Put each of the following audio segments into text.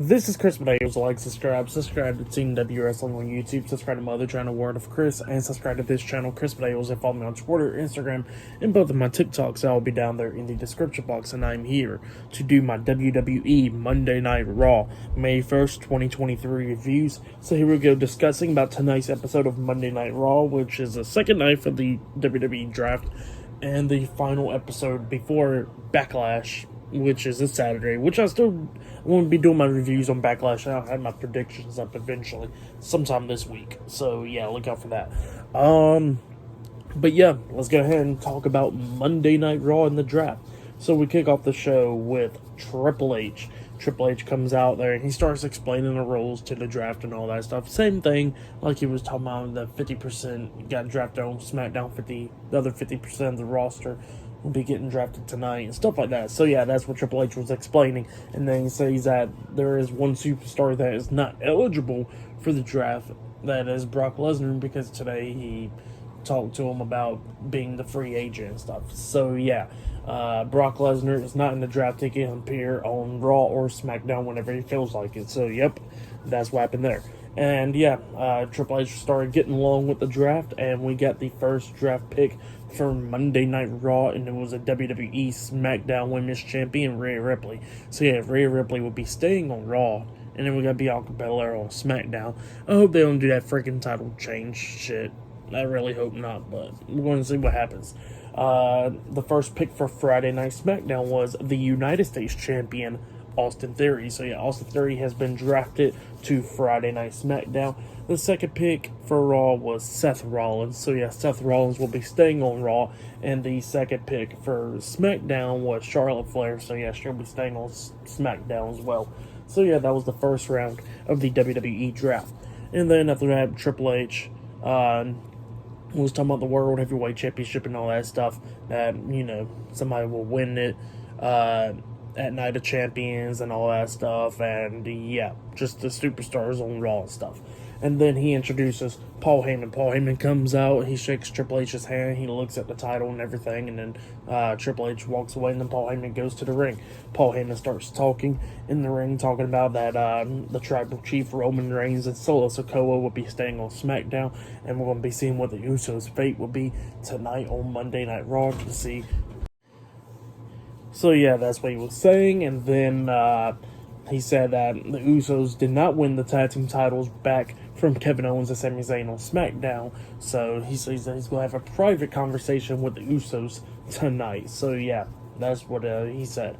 This is Chris Medeiros. Like, subscribe to Team W Wrestling on YouTube, subscribe to my other channel, Word of Chris, and subscribe to this channel, Chris Medeiros, and follow me on Twitter, Instagram, and both of my TikToks. I'll be down there in the description box, and I'm here to do my WWE Monday Night Raw, May 1st, 2023 reviews. So here we go, discussing about tonight's episode of Monday Night Raw, which is the second night for the WWE draft, and the final episode before Backlash, which is this Saturday, which I still won't be doing my reviews on Backlash. I'll have my predictions up eventually, sometime this week. So yeah, look out for that. But yeah, let's go ahead and talk about Monday Night Raw and the draft. So we kick off the show with Triple H. Triple H comes out there and he starts explaining the rules to the draft and all that stuff. Same thing like he was talking about, the 50% got drafted on SmackDown, the other 50% of the roster will be getting drafted tonight and stuff like that. So yeah, that's what Triple H was explaining. And then he says that there is one superstar that is not eligible for the draft, that is Brock Lesnar, because today he talked to him about being the free agent and stuff. So yeah, Brock Lesnar is not in the draft. He can appear on Raw or SmackDown whenever he feels like it. So yep, that's what happened there. And yeah, Triple H started getting along with the draft, and we got the first draft pick for Monday Night Raw, and it was a WWE SmackDown Women's Champion, Rhea Ripley. So yeah, Rhea Ripley will be staying on Raw, and then we got Bianca Belair on SmackDown. I hope they don't do that freaking title change shit. I really hope not, but we're going to see what happens. The first pick for Friday Night SmackDown was the United States Champion, Austin Theory. So yeah, Austin Theory has been drafted to Friday Night SmackDown. The second pick for Raw was Seth Rollins. So yeah, Seth Rollins will be staying on Raw. And the second pick for SmackDown was Charlotte Flair. So yeah, she'll be staying on SmackDown as well. So yeah, that was the first round of the WWE draft. And then after that, Triple H was talking about the World Heavyweight Championship and all that stuff. That, you know, somebody will win it at Night of Champions and all that stuff. And yeah, just the superstars on Raw and stuff. And then he introduces Paul Heyman. Paul Heyman comes out, he shakes Triple H's hand, he looks at the title and everything, and then Triple H walks away, and then Paul Heyman goes to the ring. Paul Heyman starts talking in the ring, talking about that the Tribal Chief Roman Reigns and Solo Sikoa will be staying on SmackDown, and we're going to be seeing what the Usos' fate will be tonight on Monday Night Raw to see. So yeah, that's what he was saying, and then he said that the Usos did not win the tag team titles back from Kevin Owens and Sami Zayn on SmackDown. So he says that he's going to have a private conversation with the Usos tonight. So yeah, that's what he said.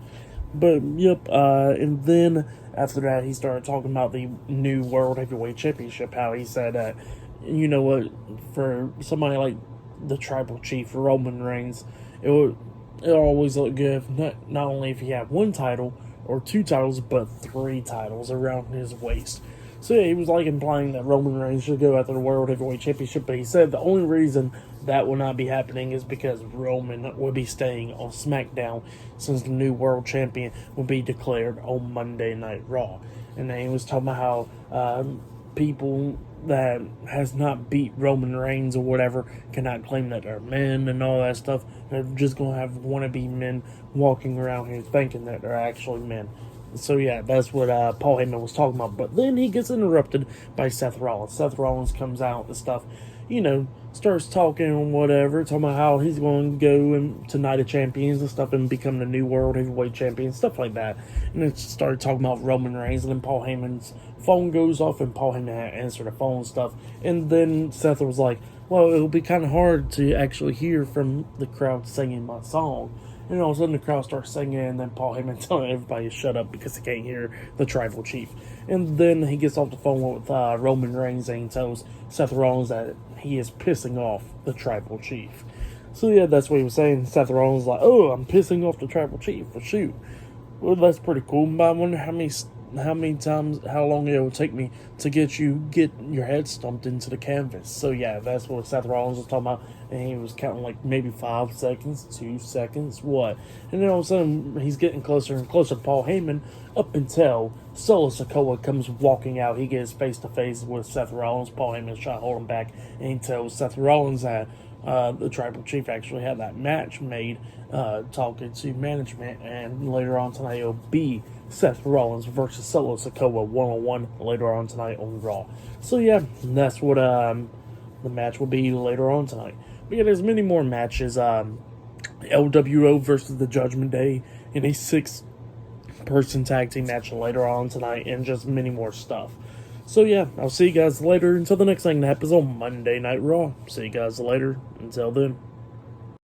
But yep, and then after that, he started talking about the new World Heavyweight Championship. How he said that, you know what, for somebody like the Tribal Chief Roman Reigns, it'll always look good, not only if he had one title or two titles, but three titles around his waist. So yeah, he was like implying that Roman Reigns should go after the World Heavyweight Championship, but he said the only reason that will not be happening is because Roman will be staying on SmackDown, since the new World Champion will be declared on Monday Night Raw. And then he was talking about how people that has not beat Roman Reigns or whatever cannot claim that they're men and all that stuff. They're just going to have wannabe men walking around here thinking that they're actually men. So yeah, that's what Paul Heyman was talking about. But then he gets interrupted by Seth Rollins. Seth Rollins comes out and stuff, you know, starts talking and whatever, talking about how he's going to go to Night of Champions and stuff and become the new World Heavyweight Champion, stuff like that. And then started talking about Roman Reigns, and then Paul Heyman's phone goes off, and Paul Heyman had to answer the phone and stuff. And then Seth was like, well, it'll be kind of hard to actually hear from the crowd singing my song. And all of a sudden the crowd starts singing, and then Paul Heyman telling everybody to shut up because he can't hear the Tribal Chief. And then he gets off the phone with Roman Reigns, and he tells Seth Rollins that he is pissing off the Tribal Chief. So yeah, that's what he was saying. Seth Rollins was like, oh, I'm pissing off the Tribal Chief. Well, shoot. Well, that's pretty cool. But I wonder how long it will take me to get your head stumped into the canvas. So yeah, that's what Seth Rollins was talking about, and he was counting like maybe 5 seconds, 2 seconds, what? And then all of a sudden he's getting closer and closer to Paul Heyman, up until Solo Sikoa comes walking out. He gets face to face with Seth Rollins. Paul Heyman's trying to hold him back, and he tells Seth Rollins that the Tribal Chief actually had that match made, talking to management, and later on tonight it'll be Seth Rollins versus Solo Sikoa one-on-one later on tonight on Raw. So yeah, that's what the match will be later on tonight. But yeah, there's many more matches. LWO versus the Judgment Day in a 6-person tag team match later on tonight, and just many more stuff. So yeah, I'll see you guys later. Until the next thing that happens on Monday Night Raw. See you guys later. Until then.